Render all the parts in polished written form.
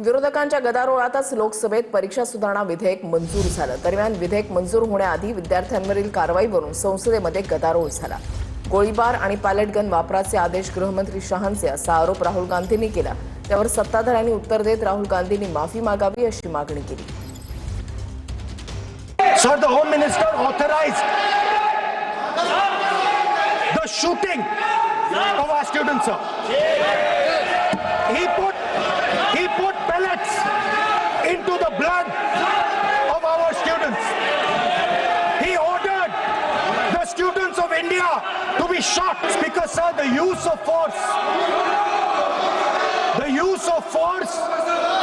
विरोधकांच्या गदारोळातच लोकसभेत परीक्षा सुधारणा विधेयक मंजूर झालं। दरम्यान विधेयक मंजूर होण्याआधी विद्यार्थ्यांवरील कारवाईवरून संसदेमध्ये गदारोळ झाला। गोळीबार आणि पॅलेट गन वापराचे आदेश गृहमंत्री शहांचे असा आरोप राहुल गांधींनी केला। त्यावर सत्ताधाऱ्यांनी उत्तर देत राहुल गांधींनी माफी मागावी अशी मागणी केली। Sir, the Home Minister authorized the shooting of our students, sir. He put pellets into the blood of our students. He ordered the students of India to be shot. Speaker, sir, the use of force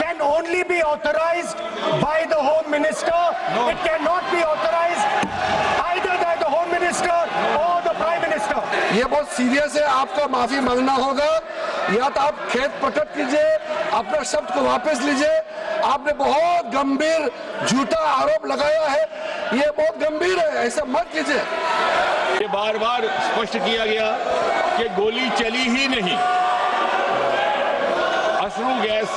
can only be authorized by the Home Minister. No. It cannot be authorized either by the Home Minister or the Prime Minister. ये बहुत serious है, आपको माफी मांगना होगा या तो आप खेत पटक कीजिए, अपना शब्द को वापस लीजिए। आपने बहुत गंभीर झूठा आरोप लगाया है, ये बहुत गंभीर है, ऐसा मत कीजिए। ये बार बार स्पष्ट किया गया कि गोली चली ही नहीं, अश्रु गैस,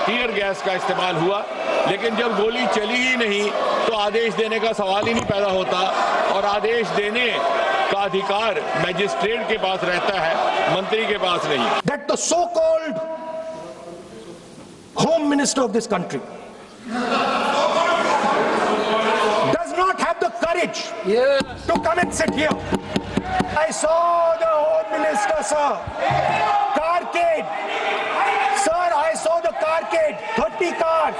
टीयर गैस का इस्तेमाल हुआ, लेकिन जब गोली चली ही नहीं तो आदेश देने का सवाल ही नहीं पैदा होता। और आदेश देने का अधिकार मैजिस्ट्रेट के पास रहता है, मंत्री के पास नहीं। That the so-called Home Minister of this country does not have the courage to come and sit here. I saw the Home Minister, sir, carcade. Sir, I saw the carcade, 30 cars,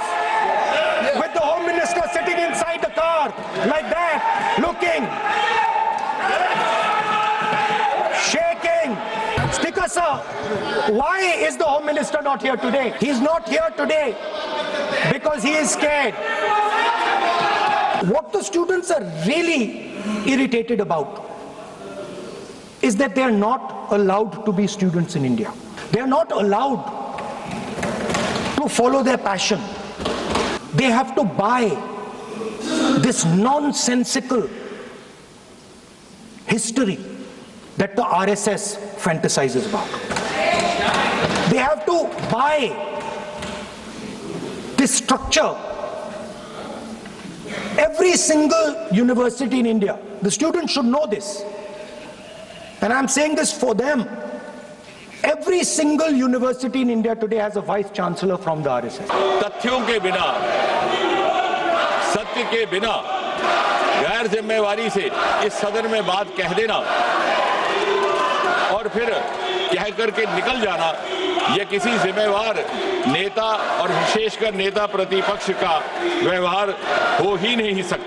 with the Home Minister sitting inside the car, like that, looking, shaking. Speaker, sir, why is the Home Minister not here today? He's not here today because he is scared. What the students are really irritated about is that they are not allowed to be students in India. They are not allowed to follow their passion. They have to buy this nonsensical history that the RSS fantasizes about. They have to buy this structure. Every single university in India, the students should know this, and I'm saying this for them. Every single university in India today has a vice chancellor from the RSS. तथ्यों के बिना, सत्य के बिना गैर जिम्मेवारी से इस सदन में बात कह देना और फिर कह करके निकल जाना, यह किसी जिम्मेवार नेता और विशेषकर नेता प्रतिपक्ष का व्यवहार हो ही नहीं सकता।